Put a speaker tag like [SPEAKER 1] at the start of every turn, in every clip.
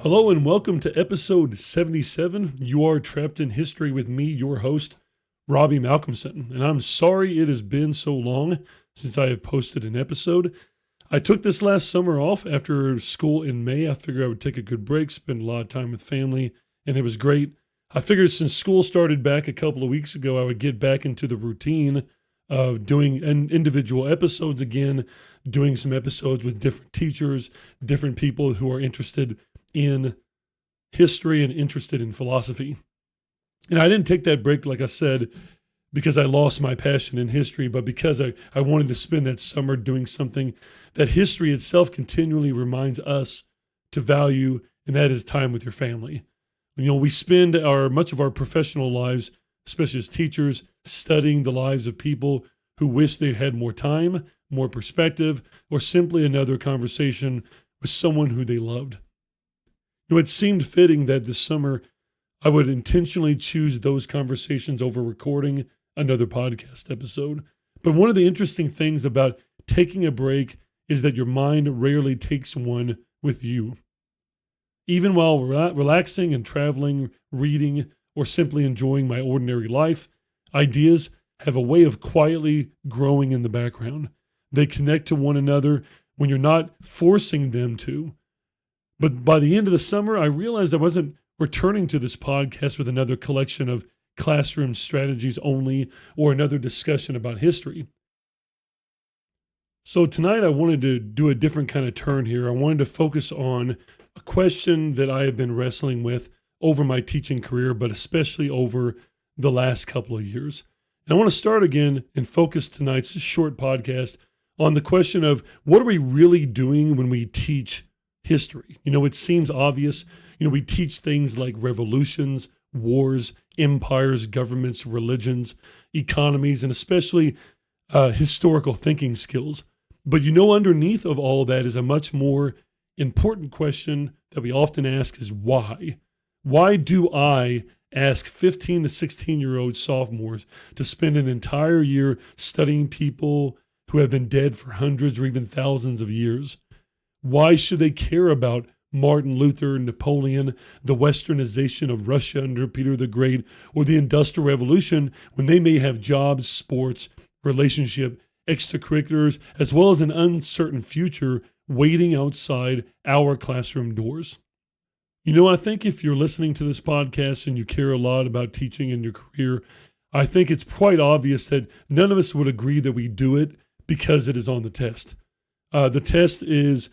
[SPEAKER 1] Hello and welcome to episode 77. You are trapped in history with me, your host, Robbie Malcolmson. And I'm sorry it has been so long since I have posted an episode. I took this last summer off after school in May. I figured I would take a good break, spend a lot of time with family, and it was great. I figured since school started back a couple of weeks ago, I would get back into the routine of doing individual episodes again, doing some episodes with different teachers, different people who are interested in history and interested in philosophy. And I didn't take that break, like I said, because I lost my passion in history, but because I wanted to spend that summer doing something that history itself continually reminds us to value, and that is time with your family. You know, we spend much of our professional lives, especially as teachers, studying the lives of people who wish they had more time, more perspective, or simply another conversation with someone who they loved. You know, it seemed fitting that this summer I would intentionally choose those conversations over recording another podcast episode. But one of the interesting things about taking a break is that your mind rarely takes one with you. Even while relaxing and traveling, reading, or simply enjoying my ordinary life, ideas have a way of quietly growing in the background. They connect to one another when you're not forcing them to. But by the end of the summer, I realized I wasn't returning to this podcast with another collection of classroom strategies only or another discussion about history. So tonight I wanted to do a different kind of turn here. I wanted to focus on a question that I have been wrestling with over my teaching career, but especially over the last couple of years. And I want to start again and focus tonight's short podcast on the question of what are we really doing when we teach history? You know, it seems obvious. You know, we teach things like revolutions, wars, empires, governments, religions, economies, and especially historical thinking skills. But you know, underneath of all that is a much more important question that we often ask is why? Why do I ask 15 to 16-year-old sophomores to spend an entire year studying people who have been dead for hundreds or even thousands of years? Why should they care about Martin Luther, Napoleon, the westernization of Russia under Peter the Great, or the Industrial Revolution when they may have jobs, sports, relationship, extracurriculars, as well as an uncertain future waiting outside our classroom doors? You know, I think if you're listening to this podcast and you care a lot about teaching in your career, I think it's quite obvious that none of us would agree that we do it because it is on the test. The test is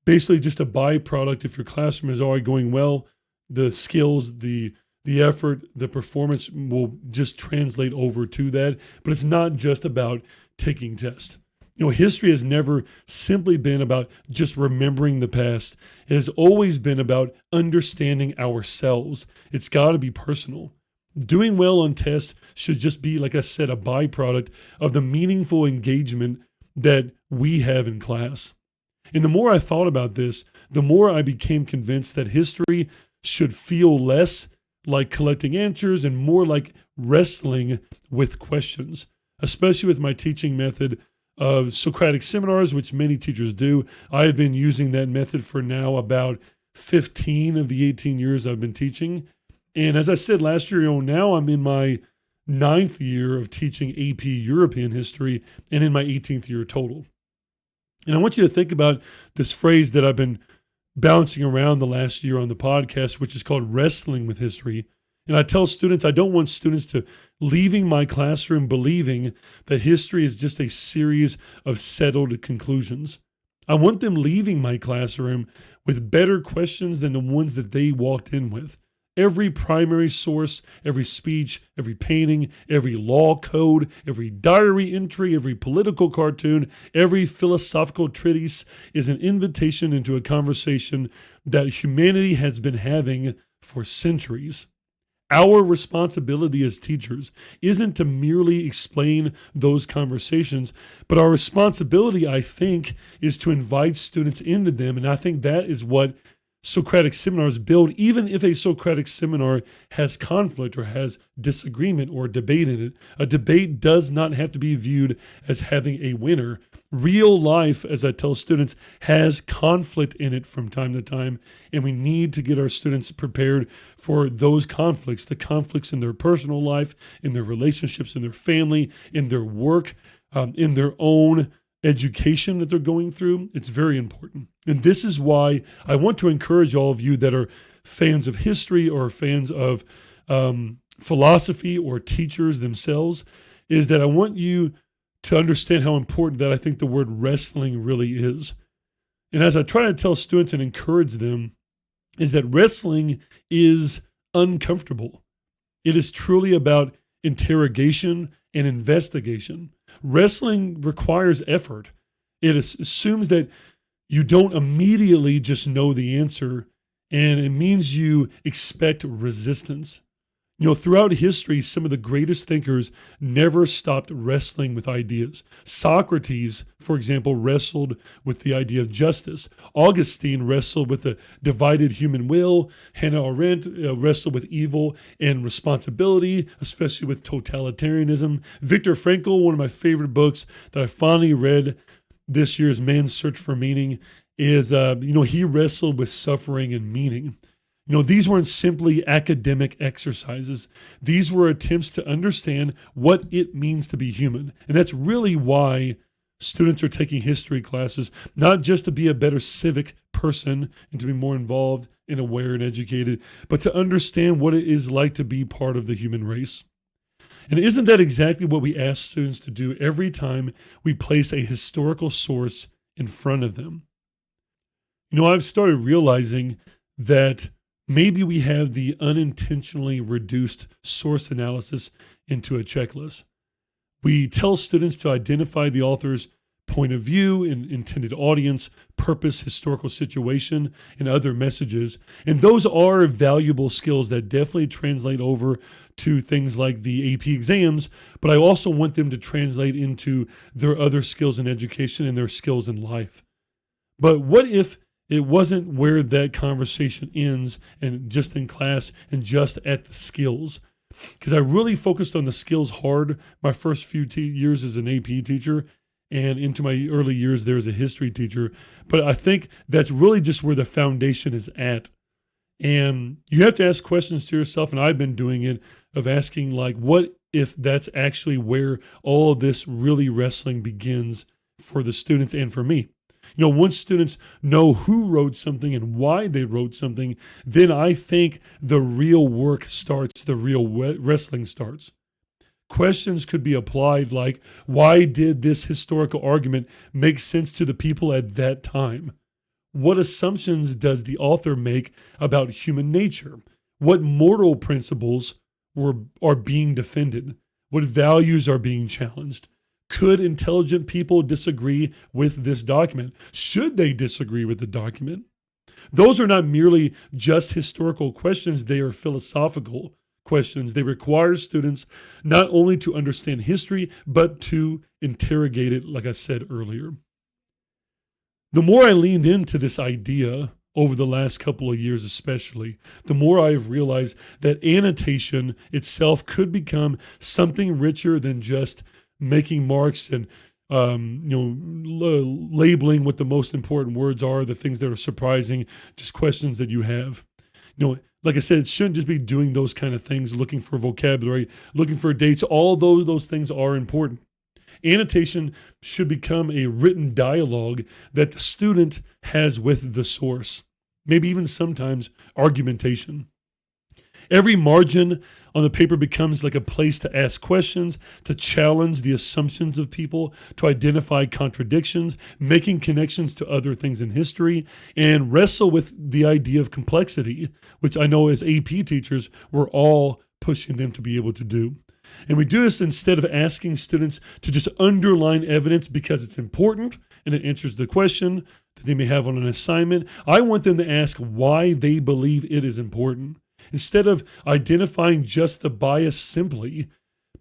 [SPEAKER 1] basically just a byproduct. If your classroom is already going well, the skills, the effort, the performance will just translate over to that. But it's not just about taking tests. You know, history has never simply been about just remembering the past. It has always been about understanding ourselves. It's got to be personal. Doing well on tests should just be, like I said, a byproduct of the meaningful engagement that we have in class. And the more I thought about this, the more I became convinced that history should feel less like collecting answers and more like wrestling with questions, especially with my teaching method of Socratic seminars, which many teachers do. I have been using that method for now about 15 of the 18 years I've been teaching. And as I said last year, now I'm in my 9th year of teaching AP European history and in my 18th year total. And I want you to think about this phrase that I've been bouncing around the last year on the podcast, which is called wrestling with history. And I tell students, I don't want students to leaving my classroom believing that history is just a series of settled conclusions. I want them leaving my classroom with better questions than the ones that they walked in with. Every primary source, every speech, every painting, every law code, every diary entry, every political cartoon, every philosophical treatise is an invitation into a conversation that humanity has been having for centuries. Our responsibility as teachers isn't to merely explain those conversations, but our responsibility, I think, is to invite students into them. And I think that is what Socratic seminars build, even if a Socratic seminar has conflict or has disagreement or debate in it. A debate does not have to be viewed as having a winner. Real life, as I tell students, has conflict in it from time to time, and we need to get our students prepared for those conflicts, the conflicts in their personal life, in their relationships, in their family, in their work, in their own education that they're going through. It's very important. And this is why I want to encourage all of you that are fans of history or fans of philosophy or teachers themselves, is that I want you to understand how important that I think the word wrestling really is. And as I try to tell students and encourage them, is that wrestling is uncomfortable. It is truly about interrogation and investigation. Wrestling requires effort. It assumes that you don't immediately just know the answer, and it means you expect resistance. Throughout history, some of the greatest thinkers never stopped wrestling with ideas. Socrates, for example, wrestled with the idea of justice. Augustine wrestled with the divided human will. Hannah Arendt wrestled with evil and responsibility, especially with totalitarianism. Viktor Frankl, one of my favorite books that I finally read this year's Man's Search for Meaning, is, he wrestled with suffering and meaning. These weren't simply academic exercises. These were attempts to understand what it means to be human. And that's really why students are taking history classes, not just to be a better civic person and to be more involved and aware and educated, but to understand what it is like to be part of the human race. And isn't that exactly what we ask students to do every time we place a historical source in front of them? I've started realizing that maybe we have the unintentionally reduced source analysis into a checklist. We tell students to identify the author's point of view and intended audience, purpose, historical situation, and other messages. And those are valuable skills that definitely translate over to things like the AP exams, but I also want them to translate into their other skills in education and their skills in life. But what if it wasn't where that conversation ends and just in class and just at the skills? Because I really focused on the skills hard my first few years as an AP teacher and into my early years there as a history teacher. But I think that's really just where the foundation is at. And you have to ask questions to yourself, and I've been doing it, of asking like, what if that's actually where all of this really wrestling begins for the students and for me? Once students know who wrote something and why they wrote something, then I think the real work starts, the real wrestling starts. Questions could be applied like, why did this historical argument make sense to the people at that time? What assumptions does the author make about human nature? What moral principles are being defended? What values are being challenged? Could intelligent people disagree with this document? Should they disagree with the document? Those are not merely just historical questions, they are philosophical questions. They require students not only to understand history, but to interrogate it, like I said earlier. The more I leaned into this idea over the last couple of years especially, the more I have realized that annotation itself could become something richer than just making marks and labeling what the most important words are, the things that are surprising, just questions that you have. Like I said, it shouldn't just be doing those kind of things, looking for vocabulary, looking for dates. All those things are important. Annotation should become a written dialogue that the student has with the source, maybe even sometimes argumentation. Every margin on the paper becomes like a place to ask questions, to challenge the assumptions of people, to identify contradictions, making connections to other things in history, and wrestle with the idea of complexity, which I know as AP teachers, we're all pushing them to be able to do. And we do this instead of asking students to just underline evidence because it's important and it answers the question that they may have on an assignment. I want them to ask why they believe it is important. Instead of identifying just the bias simply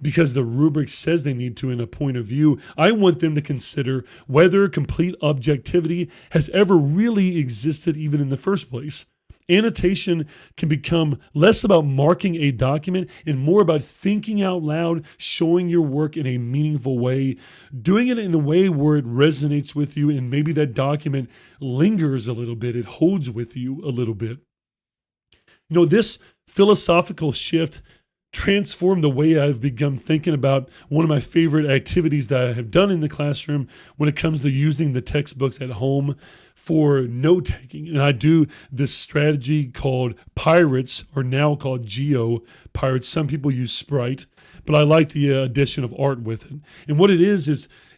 [SPEAKER 1] because the rubric says they need to in a point of view, I want them to consider whether complete objectivity has ever really existed even in the first place. Annotation can become less about marking a document and more about thinking out loud, showing your work in a meaningful way, doing it in a way where it resonates with you, and maybe that document lingers a little bit, it holds with you a little bit. This philosophical shift transformed the way I've begun thinking about one of my favorite activities that I have done in the classroom when it comes to using the textbooks at home for note taking. And I do this strategy called Pirates, or now called Geo Pirates. Some people use Sprite, but I like the addition of art with it. And what it is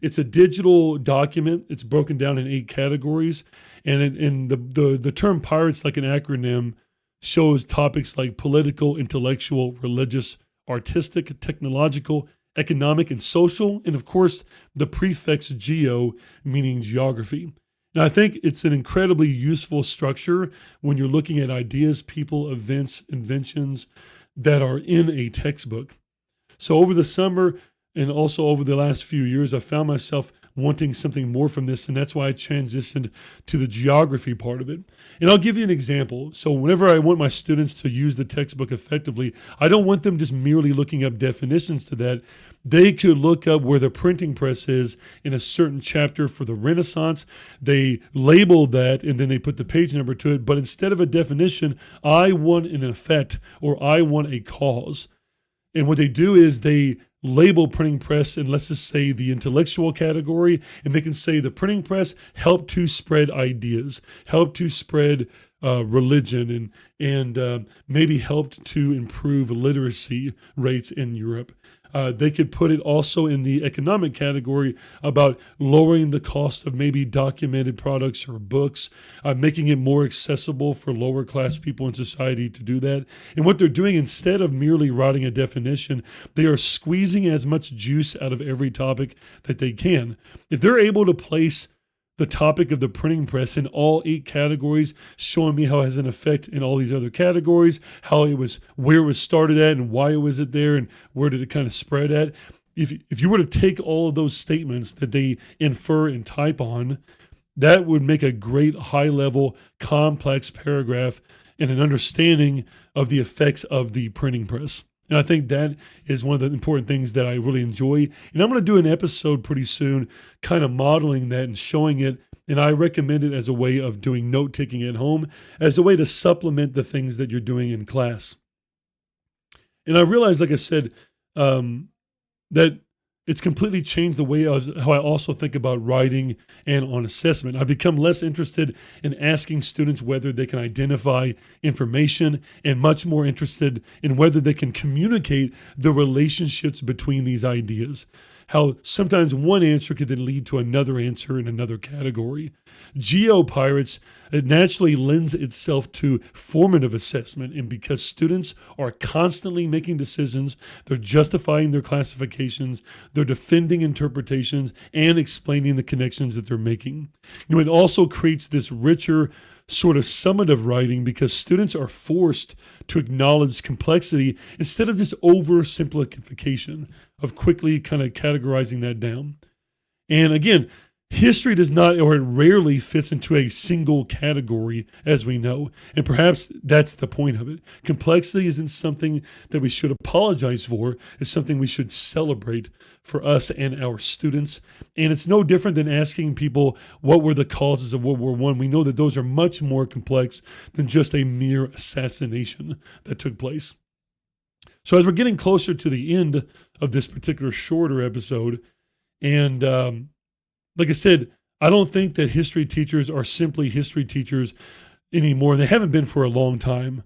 [SPEAKER 1] it's a digital document. It's broken down in 8 categories. And the term Pirates, like an acronym, shows topics like political, intellectual, religious, artistic, technological, economic, and social, and of course, the prefix geo, meaning geography. Now, I think it's an incredibly useful structure when you're looking at ideas, people, events, inventions that are in a textbook. So over the summer and also over the last few years, I found myself wanting something more from this, and that's why I transitioned to the geography part of it. And I'll give you an example. So whenever I want my students to use the textbook effectively, I don't want them just merely looking up definitions to that. They could look up where the printing press is in a certain chapter for the Renaissance. They label that, and then they put the page number to it. But instead of a definition, I want an effect, or I want a cause. And what they do is they label printing press in, let's just say, the intellectual category, and they can say the printing press helped to spread ideas, helped to spread religion, and maybe helped to improve literacy rates in Europe. They could put it also in the economic category about lowering the cost of maybe documented products or books, making it more accessible for lower class people in society to do that. And what they're doing, instead of merely writing a definition, they are squeezing as much juice out of every topic that they can. If they're able to place the topic of the printing press in all 8 categories, showing me how it has an effect in all these other categories, where it was started at and why was it there and where did it kind of spread at. If you were to take all of those statements that they infer and type on, that would make a great high-level, complex paragraph and an understanding of the effects of the printing press. And I think that is one of the important things that I really enjoy. And I'm going to do an episode pretty soon kind of modeling that and showing it. And I recommend it as a way of doing note-taking at home, as a way to supplement the things that you're doing in class. And I realized, like I said, that it's completely changed the way how I also think about writing and on assessment. I've become less interested in asking students whether they can identify information and much more interested in whether they can communicate the relationships between these ideas. How sometimes one answer could then lead to another answer in another category. GeoPirates, it naturally lends itself to formative assessment, and because students are constantly making decisions, they're justifying their classifications, they're defending interpretations, and explaining the connections that they're making. It also creates this richer sort of summative writing because students are forced to acknowledge complexity instead of just oversimplification of quickly kind of categorizing that down. And again, history does not, or it rarely fits into a single category, as we know. And perhaps that's the point of it. Complexity isn't something that we should apologize for. It's something we should celebrate for us and our students. And it's no different than asking people what were the causes of World War I. We know that those are much more complex than just a mere assassination that took place. So as we're getting closer to the end of this particular shorter episode, and like I said, I don't think that history teachers are simply history teachers anymore. They haven't been for a long time.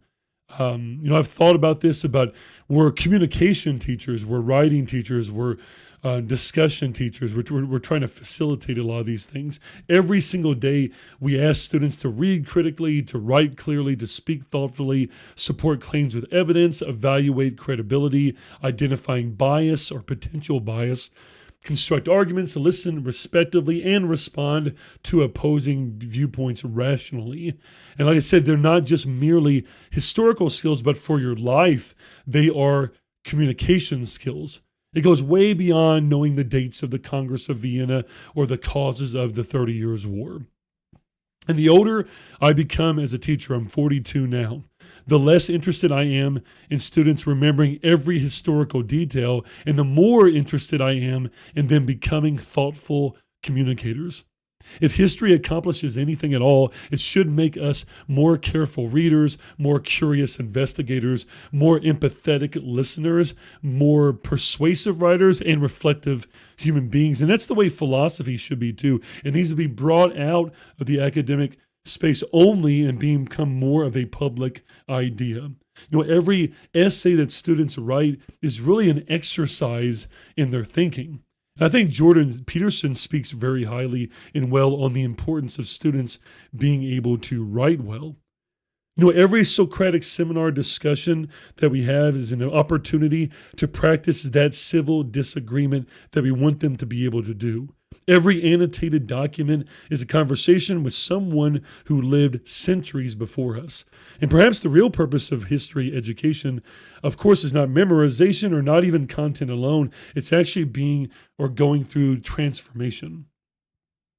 [SPEAKER 1] I've thought about this, about we're communication teachers, we're writing teachers, we're discussion teachers. We're trying to facilitate a lot of these things. Every single day, we ask students to read critically, to write clearly, to speak thoughtfully, support claims with evidence, evaluate credibility, identifying bias or potential bias, construct arguments, listen respectively, and respond to opposing viewpoints rationally. And like I said, they're not just merely historical skills, but for your life, they are communication skills. It goes way beyond knowing the dates of the Congress of Vienna or the causes of the 30 Years' War. And the older I become as a teacher, I'm 42 now, the less interested I am in students remembering every historical detail, and the more interested I am in them becoming thoughtful communicators. If history accomplishes anything at all, it should make us more careful readers, more curious investigators, more empathetic listeners, more persuasive writers, and reflective human beings. And that's the way philosophy should be too. It needs to be brought out of the academic space only and become more of a public idea. Every essay that students write is really an exercise in their thinking. I think Jordan Peterson speaks very highly and well on the importance of students being able to write well. Every Socratic seminar discussion that we have is an opportunity to practice that civil disagreement that we want them to be able to do. Every annotated document is a conversation with someone who lived centuries before us. And perhaps the real purpose of history education, of course, is not memorization or not even content alone. It's actually being or going through transformation.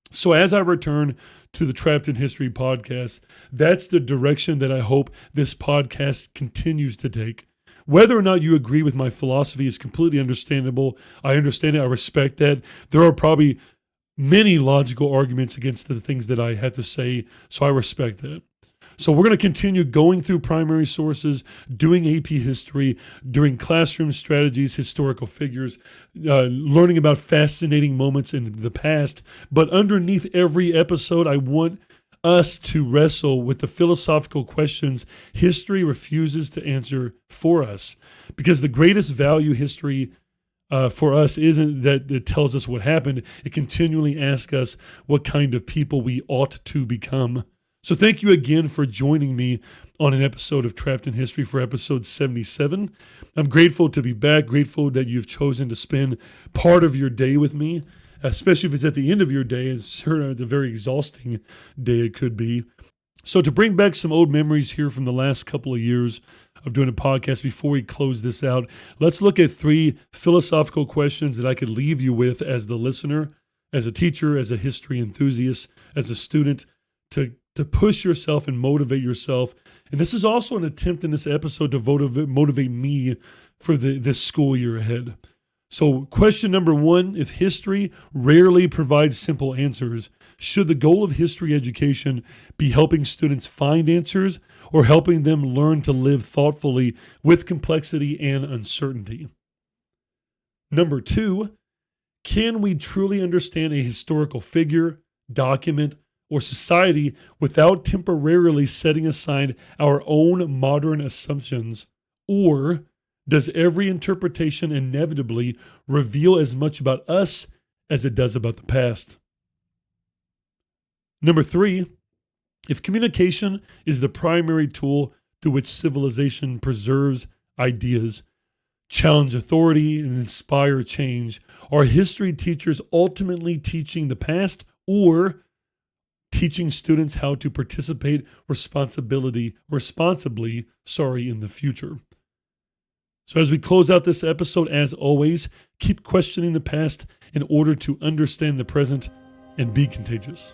[SPEAKER 1] So as I return to the Trapped in History podcast, that's the direction that I hope this podcast continues to take. Whether or not you agree with my philosophy is completely understandable. I understand it. I respect that. There are probably many logical arguments against the things that I have to say, so I respect that. So we're going to continue going through primary sources, doing AP history, doing classroom strategies, historical figures, learning about fascinating moments in the past. But underneath every episode, I want us to wrestle with the philosophical questions history refuses to answer for us. Because the greatest value history for us isn't that it tells us what happened. It continually asks us what kind of people we ought to become. So thank you again for joining me on an episode of Trapped in History for episode 77. I'm grateful to be back, grateful that you've chosen to spend part of your day with me, especially if it's at the end of your day. It's sure a very exhausting day it could be. So to bring back some old memories here from the last couple of years of doing a podcast before we close this out, let's look at 3 philosophical questions that I could leave you with as the listener, as a teacher, as a history enthusiast, as a student, to push yourself and motivate yourself. And this is also an attempt in this episode to motivate me for this school year ahead. So question number 1, if history rarely provides simple answers, should the goal of history education be helping students find answers or helping them learn to live thoughtfully with complexity and uncertainty? Number 2, can we truly understand a historical figure, document, or society without temporarily setting aside our own modern assumptions? Or does every interpretation inevitably reveal as much about us as it does about the past? Number 3, if communication is the primary tool through which civilization preserves ideas, challenge authority, and inspire change, are history teachers ultimately teaching the past or teaching students how to participate responsibly in the future? So as we close out this episode, as always, keep questioning the past in order to understand the present and be contagious.